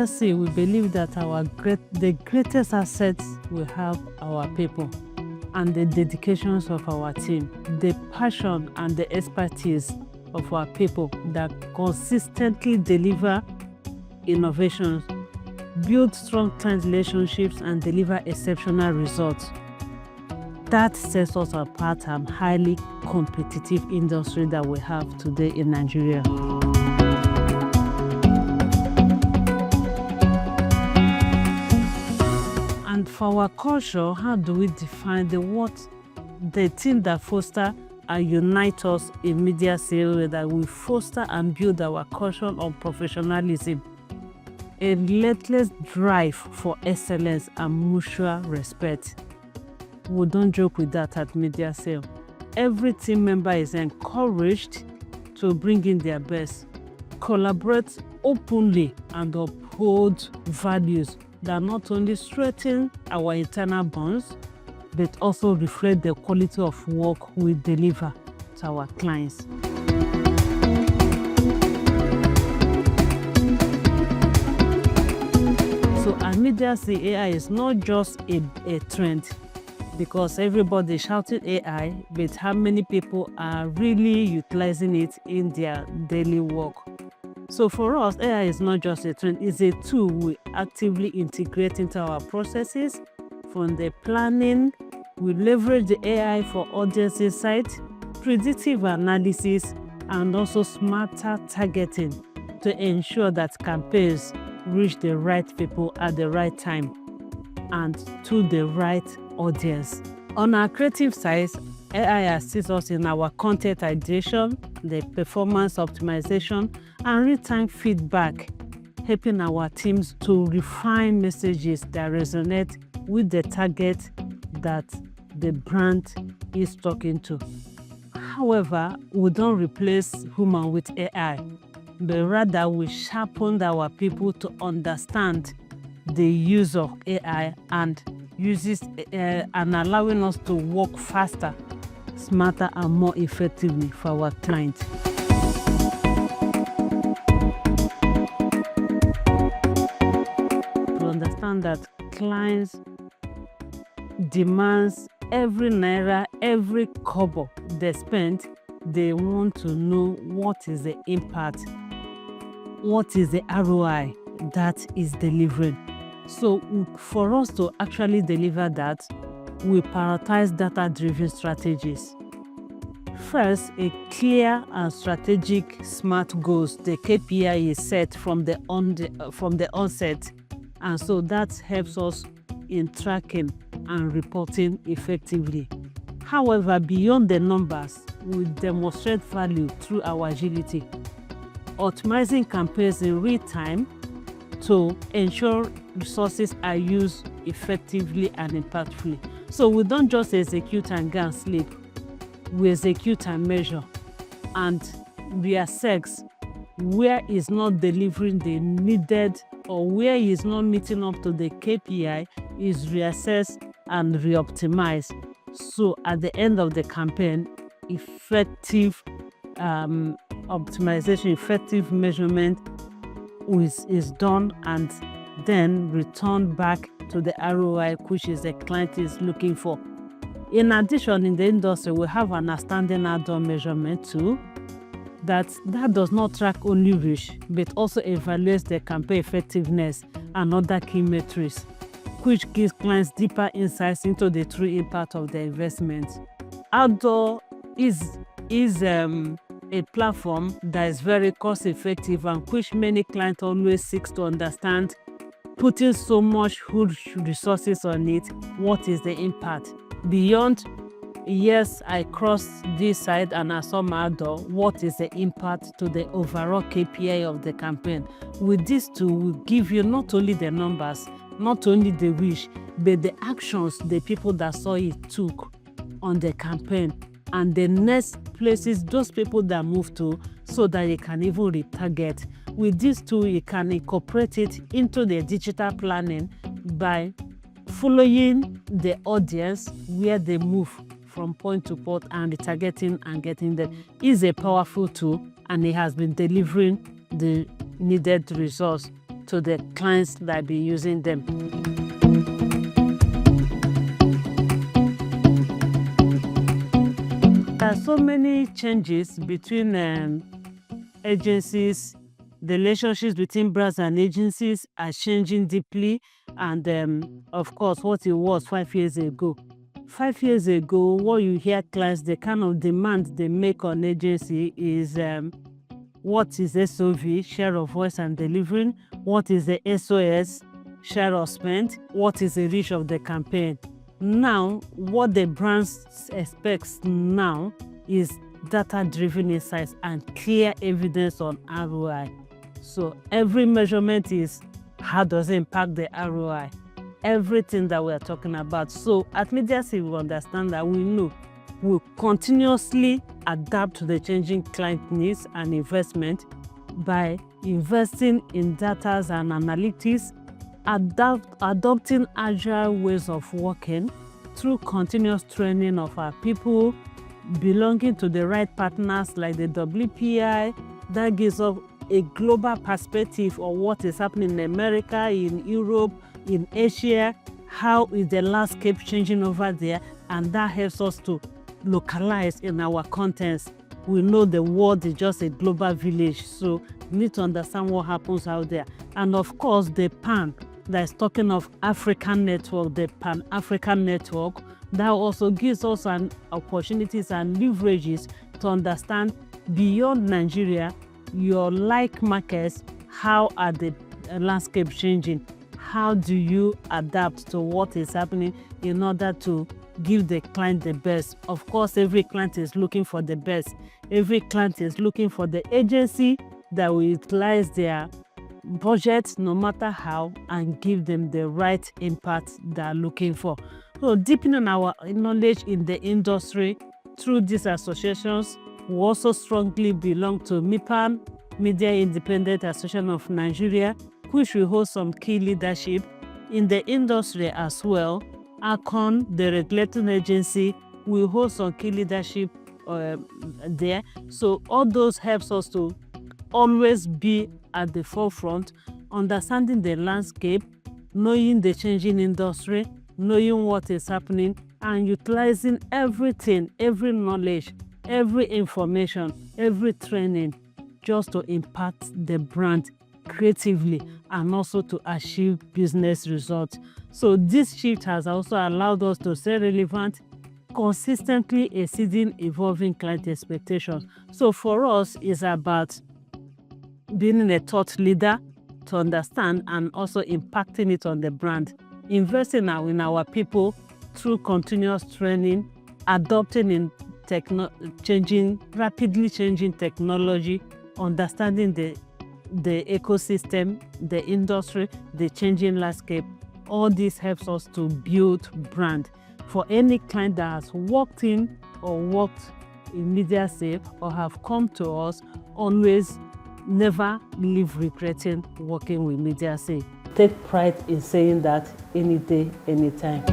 C, we believe that the greatest assets we have our people and the dedications of our team, the passion and the expertise of our people that consistently deliver innovations, build strong client relationships, and deliver exceptional results. That sets us apart and highly competitive industry that we have today in Nigeria. And for our culture, how do we define the team that foster and unite us in media sales, that we foster and build our culture of professionalism, a relentless drive for excellence and mutual respect. We don't joke with that at media sale. Every team member is encouraged to bring in their best, collaborate openly, and uphold values that not only strengthen our internal bonds, but also reflect the quality of work we deliver to our clients. So at Media C, AI is not just a trend, because everybody shouted AI, but how many people are really utilizing it in their daily work? So for us, AI is not just a trend, it's a tool we actively integrate into our processes. From the planning, we leverage the AI for audience insight, predictive analysis, and also smarter targeting to ensure that campaigns reach the right people at the right time and to the right audience. On our creative side, AI assists us in our content ideation, the performance optimization, and real-time feedback, helping our teams to refine messages that resonate with the target that the brand is talking to. However, we don't replace human with AI, but rather we sharpen our people to understand the use of AI and uses and allowing us to work faster, smarter, and more effectively for our clients. To understand that clients demands every naira, every kobo they spend, they want to know what is the impact, what is the ROI that is delivering. So for us to actually deliver that, we prioritize data-driven strategies. First, a clear and strategic SMART goals. The KPI is set from the onset, and so that helps us in tracking and reporting effectively. However, beyond the numbers, we demonstrate value through our agility, optimizing campaigns in real time to ensure resources are used effectively and impactfully. So we don't just execute and go and sleep. We execute and measure and reassess where is not delivering the needed or where is not meeting up to the KPI, is reassessed and re-optimized. So at the end of the campaign, effective optimization, effective measurement is done and then returned back to the ROI which is the client is looking for. In addition, in the industry, we have an outstanding add-on measurement tool that does not track only reach, but also evaluates the campaign effectiveness and other key metrics, which gives clients deeper insights into the true impact of their investment. Outdoor is a platform that is very cost-effective and which many clients always seek to understand, putting so much huge resources on it, what is the impact? Beyond, yes, I crossed this side and I saw my outdoor, what is the impact to the overall KPI of the campaign? With this tool, we give you not only the numbers, not only the wish, but the actions the people that saw it took on the campaign and the next places those people that move to, so that you can even retarget. With this tool, you can incorporate it into the digital planning by following the audience where they move from point to point and retargeting and getting them. Is a powerful tool and it has been delivering the needed results. to the clients that be using them. There are so many changes between agencies. The relationships between brands and agencies are changing deeply, and of course, what it was 5 years ago. 5 years ago, what you hear clients, the kind of demand they make on agency is what is SOV, share of voice and delivering, what is the SOS, share of spend, what is the reach of the campaign. Now, what the brands expect now is data-driven insights and clear evidence on ROI. So every measurement is how does it impact the ROI, everything that we're talking about. So at MediaSafe, we understand that we know we'll continuously adapt to the changing client needs and investment by investing in data and analytics, adopting agile ways of working through continuous training of our people, belonging to the right partners like the WPI. That gives us a global perspective of what is happening in America, in Europe, in Asia, how is the landscape changing over there, and that helps us to localize in our contents. We know the world is just a global village, so we need to understand what happens out there. And of course, the PAAN, that is talking of African network, the Pan-African network, that also gives us an opportunities and leverages to understand beyond Nigeria, your like markets, how are the landscape changing? How do you adapt to what is happening in order to give the client the best? Of course, every client is looking for the best. Every client is looking for the agency that will utilize their budget no matter how and give them the right impact they're looking for. So deepening our knowledge in the industry through these associations, we also strongly belong to MIPAN, Media Independent Association of Nigeria, which will hold some key leadership in the industry as well. ACON, the regulating agency, will hold some key leadership there. So all those helps us to always be at the forefront, understanding the landscape, knowing the changing industry, knowing what is happening, and utilizing everything, every knowledge, every information, every training, just to impact the brand creatively and also to achieve business results. So this shift has also allowed us to stay relevant, consistently exceeding evolving client expectations. So for us, it's about being a thought leader to understand and also impacting it on the brand, investing in our people through continuous training, adopting in rapidly changing technology, understanding the ecosystem, the industry, the changing landscape. All this helps us to build brand. For any client that has worked in or worked in MediaSafe or have come to us, always never leave regretting working with MediaSafe. Take pride in saying that any day, anytime.